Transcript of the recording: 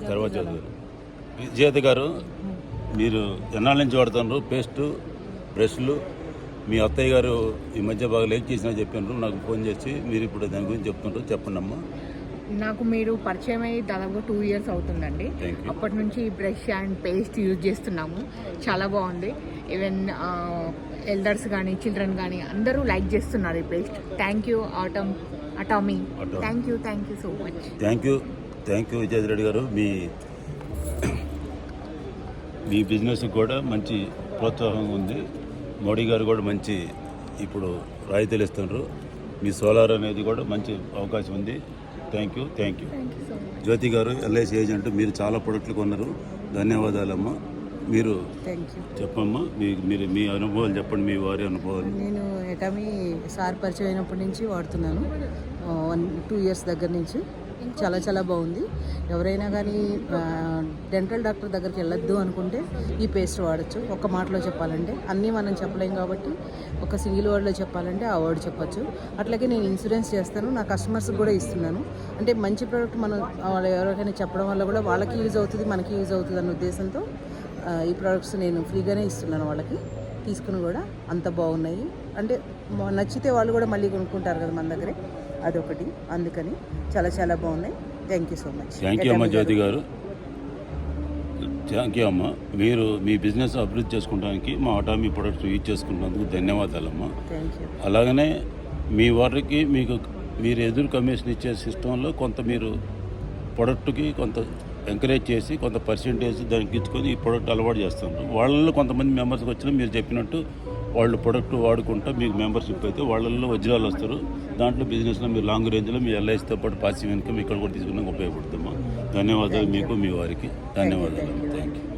తర్వాత చదువు. విజేత గారు, మీరు ఎన్నాళ్ళ నుంచి వాడుతున్నారు పేస్టు, బ్రష్లు? మీ అత్తయ్య గారు ఈ మధ్య బాగా లేక్ చేసినా చెప్పినారు, నాకు ఫోన్ చేసి. మీరు ఇప్పుడు దాని గురించి చెప్తుంటారు, చెప్పండి అమ్మా. నాకు మీరు పరిచయం అయ్యి దాదాపుగా 2 years అవుతుందండి. అప్పటి నుంచి బ్రష్ అండ్ పేస్ట్ యూజ్ చేస్తున్నాము. చాలా బాగుంది. ఈవెన్ ఎల్డర్స్ కానీ చిల్డ్రన్ కానీ అందరూ లైక్ చేస్తున్నారు ఈ paste. Thank you Atomy. Thank you so much. Thank you Vijay Reddy గారు. మీ బిజినెస్కి కూడా మంచి ప్రోత్సాహం ఉంది. మోడీ గారు కూడా మంచి ఇప్పుడు రాయితీలు ఇస్తున్నారు. మీ సోలార్ అనేది కూడా మంచి అవకాశం ఉంది. Thank you. జ్యోతి గారు, ఎల్ఐసి ఏజెంట్, మీరు చాలా ప్రొడక్ట్లు కొన్నారు. ధన్యవాదాలమ్మా. మీరు చెప్పమ్మా, మీరు మీ అనుభవాలు చెప్పండి, మీ వారి అనుభవాలు. నేను ఎటామీ సార్ పరిచయం అయినప్పటి నుంచి వాడుతున్నాను. 2 years దగ్గర నుంచి. చాలా బాగుంది. ఎవరైనా కానీ డెంటల్ డాక్టర్ దగ్గరికి వెళ్ళొద్దు అనుకుంటే ఈ పేస్ట్ వాడచ్చు. ఒక్క మాటలో చెప్పాలంటే, అన్నీ మనం చెప్పలేం కాబట్టి ఒక సింగిల్ వర్డ్లో చెప్పాలంటే ఆ వర్డ్ చెప్పచ్చు. అట్లాగే నేను ఇన్సూరెన్స్ చేస్తాను, నా కస్టమర్స్కి కూడా ఇస్తున్నాను. అంటే మంచి ప్రోడక్ట్ మనం ఎవరికైనా చెప్పడం వల్ల కూడా వాళ్ళకి యూజ్ అవుతుంది, మనకి యూజ్ అవుతుంది అన్న ఉద్దేశంతో ఈ ప్రోడక్ట్స్ నేను ఫ్రీగానే ఇస్తున్నాను. వాళ్ళకి తీసుకుని కూడా అంత బాగున్నాయి. అంటే నచ్చితే వాళ్ళు కూడా మళ్ళీ కొనుక్కుంటారు కదా మన దగ్గరే, అదొకటి. అందుకని చాలా బాగున్నాయి. Thank you so much. Thank you అమ్మ జ్యోతి గారు. థ్యాంక్ యూ అమ్మ. మీరు మీ బిజినెస్ అభివృద్ధి చేసుకోవడానికి మా అటామీ ప్రొడక్ట్స్ యూజ్ చేసుకున్నందుకు ధన్యవాదాలమ్మా. Thank you. అలాగనే మీ వారికి మీరు ఎదురు కమిషన్ ఇచ్చే సిస్టంలో కొంత మీరు ప్రొడక్ట్కి కొంత ఎంకరేజ్ చేసి కొంత పర్సెంటేజ్ దానికి ఇచ్చుకొని ఈ ప్రోడక్ట్ అలవాటు చేస్తున్నారు. వాళ్ళల్లో కొంతమంది మెంబర్స్కి వచ్చినా మీరు చెప్పినట్టు వాళ్ళు ప్రొడక్ట్ వాడుకుంటా మీకు మెంబర్షిప్ అయితే వాళ్ళల్లో వజ్రాలు వస్తారు. దాంట్లో బిజినెస్లో మీరు లాంగ్ రేంజ్లో మీ ఎల్ఐసితో పాటు పాసివ్ ఇన్కమ్ ఇక్కడ కూడా తీసుకున్నాక ఉపయోగపడుతుందమ్మా. ధన్యవాదాలు మీకు, మీ వారికి ధన్యవాదాలు. Thank you.